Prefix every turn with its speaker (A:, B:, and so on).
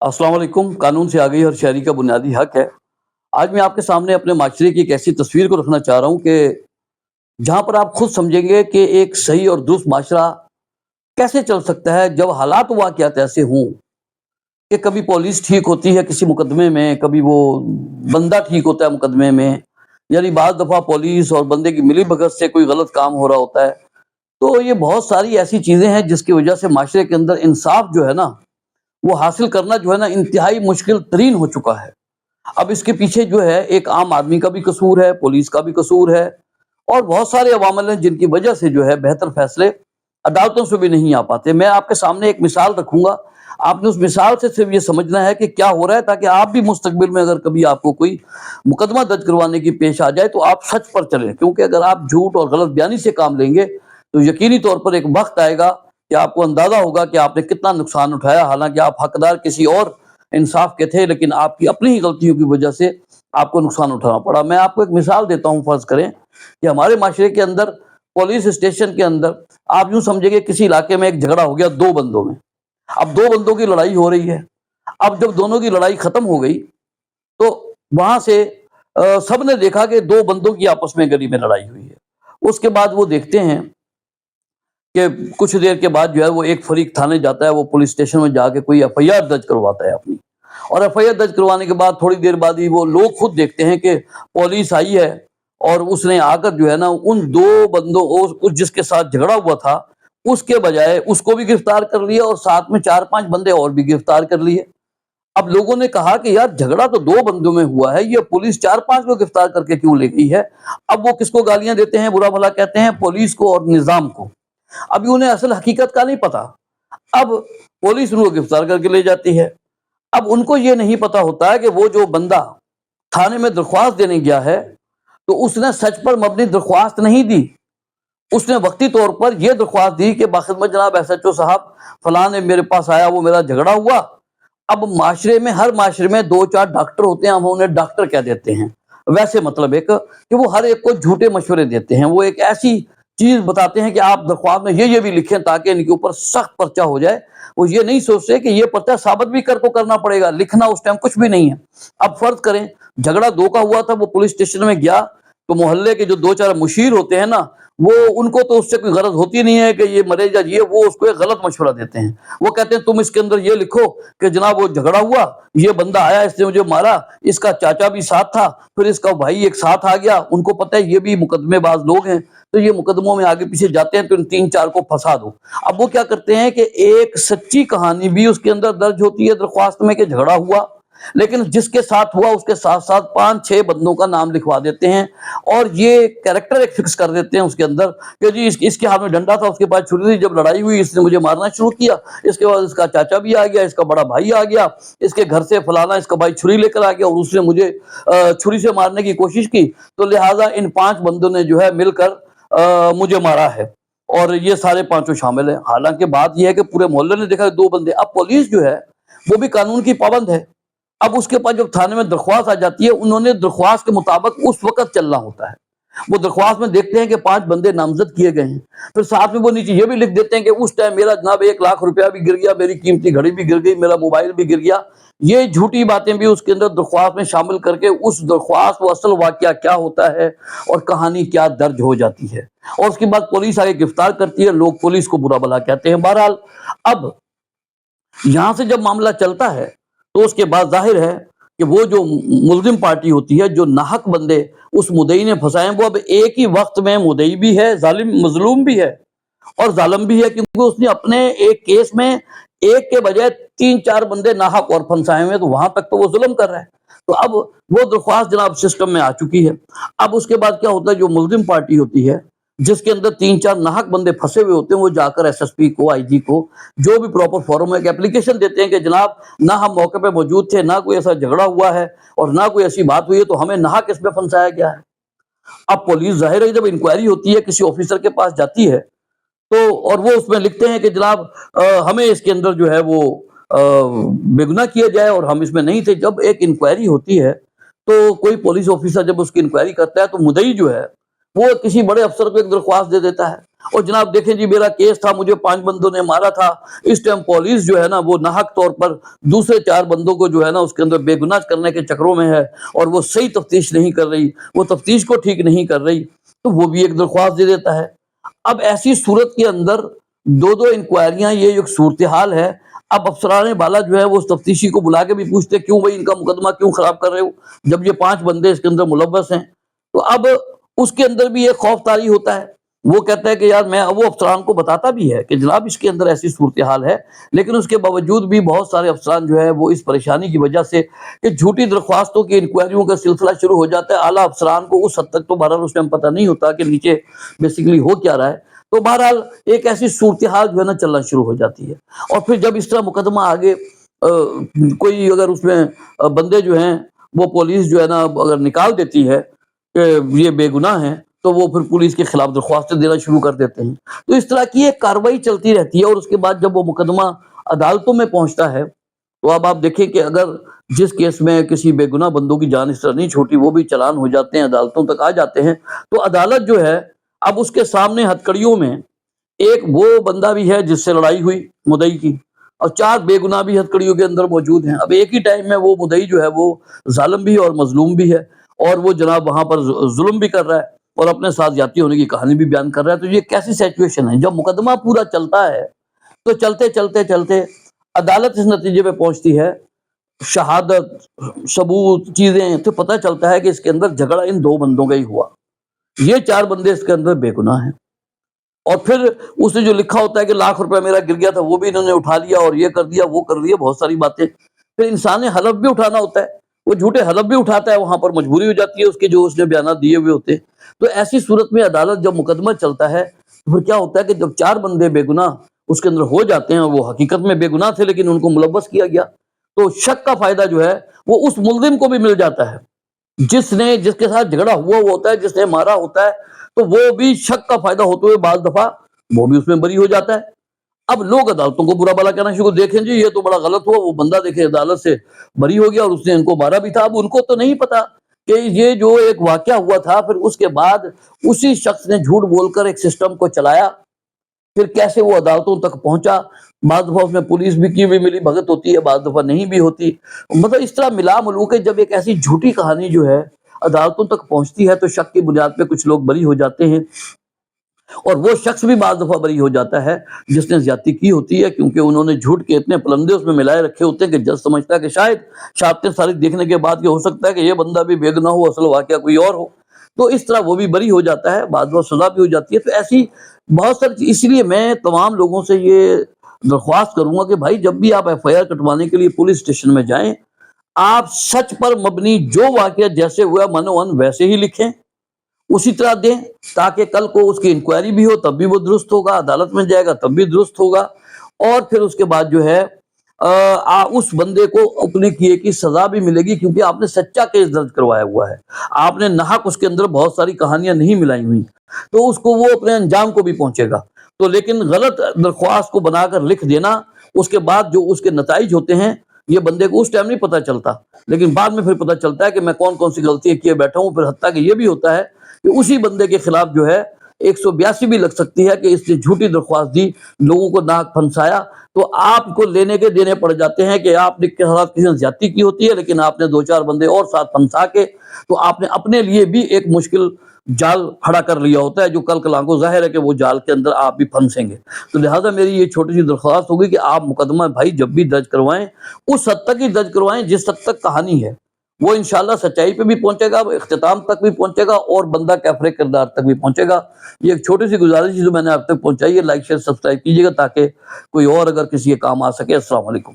A: अस्सलाम वालेकुम। कानून से आगे हर शहरी का बुनियादी हक है। आज मैं आपके सामने अपने माशरे की एक ऐसी तस्वीर को रखना चाह रहा हूँ कि जहाँ पर आप खुद समझेंगे कि एक सही और दुरुस्त माशरा कैसे चल सकता है जब हालात वाक़यात ऐसे हों कि कभी पुलिस ठीक होती है किसी मुकदमे में, कभी वो बंदा ठीक होता है मुकदमे में। यानी बाज़ दफ़ा पुलिस और बंदे की मिलीभगत से कोई गलत काम हो रहा होता है। तो ये बहुत सारी ऐसी चीज़ें हैं जिसकी वजह से माशरे के अंदर इंसाफ जो है ना, वो हासिल करना जो है ना इंतहाई मुश्किल तरीन हो चुका है। अब इसके पीछे जो है एक आम आदमी का भी कसूर है, पुलिस का भी कसूर है और बहुत सारे अवामिल हैं जिनकी वजह से जो है बेहतर फैसले अदालतों से भी नहीं आ पाते। मैं आपके सामने एक मिसाल रखूंगा, आपने उस मिसाल से सिर्फ ये समझना है कि क्या हो रहा है, ताकि आप भी मुस्तकबिल में अगर कभी आपको कोई मुकदमा दर्ज करवाने की पेश आ जाए तो आप सच पर चलें। क्योंकि अगर आप झूठ और गलत बयानी से काम लेंगे तो यकीनी तौर पर एक वक्त आएगा कि आपको अंदाजा होगा कि आपने कितना नुकसान उठाया, हालांकि आप हकदार किसी और इंसाफ के थे, लेकिन आपकी अपनी ही गलतियों की वजह से आपको नुकसान उठाना पड़ा। मैं आपको एक मिसाल देता हूँ। फर्ज करें कि हमारे माशरे के अंदर पुलिस स्टेशन के अंदर आप यूं समझिए किसी इलाके में एक झगड़ा हो गया दो बंदों में। अब दो बंदों की लड़ाई हो रही है। अब जब दोनों की लड़ाई खत्म हो गई तो वहां से सबने देखा कि दो बंदों की आपस में गली में लड़ाई हुई है। उसके बाद वो देखते हैं कि कुछ देर के बाद जो है वो एक फरीक थाने जाता है, वो पुलिस स्टेशन में जाके कोई एफआईआर दर्ज करवाता है अपनी। और एफआईआर दर्ज करवाने के बाद थोड़ी देर बाद ही वो लोग खुद देखते हैं कि पुलिस आई है और उसने आकर जो है ना उन दो बंदों उस जिसके साथ झगड़ा हुआ था उसके बजाय उसको भी गिरफ्तार कर लिया और साथ में 4-5 बंदे और भी गिरफ्तार कर लिए। अब लोगों ने कहा कि यार झगड़ा तो दो बंदों में हुआ है, ये पुलिस 4-5 को गिरफ्तार करके क्यों ले गई है। अब वो किसको गालियां देते हैं, बुरा भला कहते हैं पुलिस को और निजाम को। अभी उन्हें असल हकीकत का नहीं पता। अब पुलिस उनको गिरफ्तार करके ले जाती है। अब उनको ये नहीं पता होता है कि वो जो बंदा थाने में दरख्वास्त देने गया है तो उसने सच पर मबनी दरख्वास्त नहीं दी। उसने वक्ती तौर पर यह दरख्वास्त दी कि बाखिदमत जनाब एसएचओ साहब फलां ने मेरे पास आया, वो मेरा झगड़ा हुआ। अब माशरे में हर माशरे में 2-4 डॉक्टर होते हैं, हम उन्हें डॉक्टर कह देते हैं। वैसे मतलब एक कि वो हर एक को झूठे मशवरे देते हैं। वो एक ऐसी चीज बताते हैं कि आप दरख्वास्त में ये भी लिखें ताकि इनके ऊपर सख्त पर्चा हो जाए। वो ये नहीं सोचते कि ये पर्चा साबित भी को करना पड़ेगा, लिखना उस टाइम कुछ भी नहीं है। अब फर्ज करें झगड़ा दो का हुआ था, वो पुलिस स्टेशन में गया तो मोहल्ले के जो 2-4 मुशीर होते हैं ना, वो उनको तो उससे कोई गरज होती नहीं है कि ये मरे या ये, वो उसको एक गलत मशवरा देते हैं। वो कहते हैं तुम इसके अंदर ये लिखो कि जनाब वो झगड़ा हुआ, ये बंदा आया, इसने मुझे मारा, इसका चाचा भी साथ था, फिर इसका भाई एक साथ आ गया। उनको पता है ये भी मुकदमेबाज लोग हैं तो ये मुकदमों में आगे पीछे जाते हैं तो इन 3-4 को फंसा दो। अब वो क्या करते हैं कि एक सच्ची कहानी भी उसके अंदर दर्ज होती है दरख्वास्त में कि झगड़ा हुआ, लेकिन जिसके साथ हुआ उसके साथ साथ 5-6 बंदों का नाम लिखवा देते हैं और ये कैरेक्टर एक फिक्स कर देते हैं उसके अंदर कि जी इसके हाथ में डंडा था, उसके पास छुरी थी, जब लड़ाई हुई इसने मुझे मारना शुरू किया, इसके बाद इसका चाचा भी आ गया, इसका बड़ा भाई आ गया, इसके घर से फलाना इसका भाई छुरी लेकर आ गया और उसने मुझे छुरी से मारने की कोशिश की, तो लिहाजा इन 5 बंदों ने जो है मिलकर मुझे मारा है और ये सारे पांचों शामिल हैं। हालांकि बात यह है कि पूरे मोहल्ले ने देखा 2 बंदे। अब पुलिस जो है वो भी कानून की पाबंद है। अब उसके पास जब थाने में दरख्वास्त आ जाती है, उन्होंने दरख्वास्त के मुताबिक उस वक्त चलना होता है। वो दरख्वास्त में देखते हैं कि 5 बंदे नामजद किए गए हैं, फिर साथ में वो नीचे ये भी लिख देते हैं कि उस टाइम मेरा जनाब 1 लाख रुपया भी गिर गया, मेरी कीमती घड़ी भी गिर गई, मेरा मोबाइल भी गिर गया। ये झूठी बातें भी उसके अंदर दरख्वास्त में शामिल करके उस दरख्वास्त वो असल वाकया क्या होता है और कहानी क्या दर्ज हो जाती है और उसके बाद पुलिस आगे गिरफ्तार करती है। लोग पुलिस को बुरा भला कहते हैं। बहरहाल अब यहां से जब मामला चलता है तो उसके बाद जाहिर है कि वो जो मुल्जिम पार्टी होती है, जो नाहक बंदे उस मुद्दई ने फंसाए, वो अब एक ही वक्त में मुद्दई भी है, जालिम मजलूम भी है और जालिम भी है, क्योंकि उसने अपने एक केस में एक के बजाय 3-4 बंदे नाहक और फंसाए हुए, तो वहां तक तो वो जुल्म कर रहा है। तो अब वो दरख्वास्त जनाब सिस्टम में आ चुकी है। अब उसके बाद क्या होता है, जो मुल्जिम पार्टी होती है जिसके अंदर 3-4 नाहक बंदे फंसे हुए होते हैं, वो जाकर एसएसपी को, आईजी को, जो भी प्रॉपर फॉरम है, एक एप्लीकेशन देते हैं कि जनाब ना हम मौके पे मौजूद थे, ना कोई ऐसा झगड़ा हुआ है और ना कोई ऐसी बात हुई है, तो हमें नाहक इसमें फंसाया गया है। अब पुलिस जाहिर है जब इंक्वायरी होती है किसी ऑफिसर के पास जाती है तो और वो उसमें लिखते हैं कि जनाब हमें इसके अंदर जो है वो बेगुनाह किया जाए और हम इसमें नहीं थे। जब एक इंक्वायरी होती है तो कोई पुलिस ऑफिसर जब उसकी इंक्वायरी करता है तो मुद्दई जो है وہ کسی بڑے افسر کو ایک درخواست دے دیتا ہے اور جناب دیکھیں جی میرا کیس تھا, مجھے 5 بندوں نے مارا تھا, اس ٹائم پولیس جو ہے نا وہ ناحق طور پر دوسرے 4 بندوں کو جو ہے نا اس کے اندر بے گناہ کرنے کے چکروں میں ہے اور وہ صحیح تفتیش نہیں کر رہی, وہ تفتیش کو ٹھیک نہیں کر رہی, تو وہ بھی ایک درخواست دے دیتا ہے. اب ایسی صورت کے اندر 2 انکوائریاں, یہ ایک صورتحال ہے. اب افسران بالا جو ہے وہ اس تفتیشی کو بلا کے بھی پوچھتے کیوں بھائی ان کا مقدمہ کیوں خراب کر رہے ہو, جب یہ 5 بندے اس کے اندر ملوث ہیں. تو اب اس کے اندر بھی ایک خوف طاری ہوتا ہے. وہ کہتا ہے کہ یار میں, وہ افسران کو بتاتا بھی ہے کہ جناب اس کے اندر ایسی صورتحال ہے, لیکن اس کے باوجود بھی بہت سارے افسران جو ہے وہ اس پریشانی کی وجہ سے کہ جھوٹی درخواستوں کی انکوائریوں کا سلسلہ شروع ہو جاتا ہے. اعلیٰ افسران کو اس حد تک تو بہرحال اس ٹائم پتہ نہیں ہوتا کہ نیچے بیسیکلی ہو کیا رہا ہے. تو بہرحال ایک ایسی صورتحال جو ہے نا چلنا شروع ہو جاتی ہے. اور پھر جب اس طرح مقدمہ آگے کوئی اگر اس میں بندے جو ہیں وہ پولیس جو ہے نا اگر نکال دیتی ہے کہ یہ بے گناہ ہیں, تو وہ پھر پولیس کے خلاف درخواستیں دینا شروع کر دیتے ہیں. تو اس طرح کی ایک کارروائی چلتی رہتی ہے. اور اس کے بعد جب وہ مقدمہ عدالتوں میں پہنچتا ہے تو اب آپ دیکھیں کہ اگر جس کیس میں کسی بے گناہ بندوں کی جان اس طرح نہیں چھوٹی, وہ بھی چلان ہو جاتے ہیں, عدالتوں تک آ جاتے ہیں, تو عدالت جو ہے اب اس کے سامنے ہتھکڑیوں میں ایک وہ بندہ بھی ہے جس سے لڑائی ہوئی مدعی کی, اور 4 بے گناہ بھی ہتھکڑیوں کے اندر موجود ہیں. اب ایک ہی ٹائم میں وہ مدعی جو ہے وہ ظالم بھی ہے اور مظلوم بھی ہے, اور وہ جناب وہاں پر ظلم بھی کر رہا ہے اور اپنے ساتھ زیادتی ہونے کی کہانی بھی بیان کر رہا ہے. تو یہ کیسی سچویشن ہے؟ جب مقدمہ پورا چلتا ہے تو چلتے چلتے چلتے عدالت اس نتیجے پہ پہنچتی ہے, شہادت, ثبوت, چیزیں, تو پتہ چلتا ہے کہ اس کے اندر جھگڑا ان 2 بندوں کا ہی ہوا. یہ 4 بندے اس کے اندر بے گناہ ہیں. اور پھر اس نے جو لکھا ہوتا ہے کہ لاکھ روپے میرا گر گیا تھا, وہ بھی انہوں نے اٹھا لیا اور یہ کر دیا, وہ کر دیا, بہت ساری باتیں. پھر انسان نے حلف بھی اٹھانا ہوتا ہے, وہ جھوٹے حلف بھی اٹھاتا ہے, وہاں پر مجبوری ہو جاتی ہے اس کے جو اس نے بیانات دیے ہوئے ہوتے ہیں. تو ایسی صورت میں عدالت جب مقدمہ چلتا ہے تو پھر کیا ہوتا ہے کہ جب 4 بندے بے گناہ اس کے اندر ہو جاتے ہیں, وہ حقیقت میں بے گناہ تھے لیکن ان کو ملوث کیا گیا, تو شک کا فائدہ جو ہے وہ اس ملزم کو بھی مل جاتا ہے جس کے ساتھ جھگڑا ہوا ہوتا ہے, جس نے مارا ہوتا ہے, تو وہ بھی شک کا فائدہ ہوتے ہوئے بعض دفعہ وہ بھی اس میں بری ہو جاتا ہے. اب لوگ عدالتوں کو برا بھلا کہنا شروع, دیکھیں جی یہ تو بڑا غلط ہوا, وہ بندہ دیکھیں عدالت سے بری ہو گیا اور اس نے ان کو مارا بھی تھا. اب ان کو تو نہیں پتا کہ یہ جو ایک واقعہ ہوا تھا, پھر اس کے بعد اسی شخص نے جھوٹ بول کر ایک سسٹم کو چلایا, پھر کیسے وہ عدالتوں تک پہنچا. بعض دفعہ اس میں پولیس بھی کی ہوئی ملی بھگت ہوتی ہے, بعض دفعہ نہیں بھی ہوتی. مطلب اس طرح ملا ملو کے جب ایک ایسی جھوٹی کہانی جو ہے عدالتوں تک پہنچتی ہے تو شک کی بنیاد پہ کچھ لوگ بری ہو جاتے ہیں, اور وہ شخص بھی بعض دفعہ بری ہو جاتا ہے جس نے زیادتی کی ہوتی ہے, کیونکہ انہوں نے جھوٹ کے اتنے پلندے اس میں ملائے رکھے ہوتے ہیں کہ جج سمجھتا ہے کہ شاید شابتیں ساری دیکھنے کے بعد یہ ہو سکتا ہے کہ یہ بندہ بھی بے گناہ ہو, اصل واقعہ کوئی اور ہو. تو اس طرح وہ بھی بری ہو جاتا ہے, بعض دفعہ سزا بھی ہو جاتی ہے. تو ایسی بہت ساری, اس لیے میں تمام لوگوں سے یہ درخواست کروں گا کہ بھائی جب بھی آپ ایف آئی آر کٹوانے کے لیے پولیس اسٹیشن میں جائیں, آپ سچ پر مبنی جو واقعہ جیسے ہوا منوان ویسے ہی لکھیں, اسی طرح دیں, تاکہ کل کو اس کی انکوائری بھی ہو تب بھی وہ درست ہوگا, عدالت میں جائے گا تب بھی درست ہوگا. اور پھر اس کے بعد جو ہے اس بندے کو اپنے کیے کی سزا بھی ملے گی, کیونکہ آپ نے سچا کیس درج کروایا ہوا ہے, آپ نے ناحق اس کے اندر بہت ساری کہانیاں نہیں ملائی ہوئی, تو اس کو وہ اپنے انجام کو بھی پہنچے گا. تو لیکن غلط درخواست کو بنا کر لکھ دینا, اس کے بعد جو اس کے نتائج ہوتے ہیں یہ بندے کو اس ٹائم نہیں پتہ چلتا, لیکن بعد میں پھر پتہ چلتا ہے کہ میں کون کون سی غلطیاں کیے بیٹھا ہوں. پھر حتیٰ کہ یہ بھی ہوتا ہے کہ اسی بندے کے خلاف جو ہے 182 بھی لگ سکتی ہے کہ اس نے جھوٹی درخواست دی, لوگوں کو ناک پھنسایا, تو آپ کو لینے کے دینے پڑ جاتے ہیں کہ آپ نے کے ساتھ کسی نے زیادتی کی ہوتی ہے, لیکن آپ نے 2-4 بندے اور ساتھ پھنسا کے تو آپ نے اپنے لیے بھی ایک مشکل جال کھڑا کر لیا ہوتا ہے, جو کل کل کو ظاہر ہے کہ وہ جال کے اندر آپ بھی پھنسیں گے. تو لہٰذا میری یہ چھوٹی سی درخواست ہوگی کہ آپ مقدمہ بھائی جب بھی درج کروائیں اس حد تک ہی درج کروائیں جس حد تک کہانی ہے, وہ انشاءاللہ سچائی پہ بھی پہنچے گا, وہ اختتام تک بھی پہنچے گا, اور بندہ کیفر کردار تک بھی پہنچے گا. یہ ایک چھوٹی سی گزارش جو میں نے آپ تک پہنچائی ہے, لائک شیئر سبسکرائب کیجیے گا تاکہ کوئی اور اگر کسی کے کام آ سکے. السلام علیکم.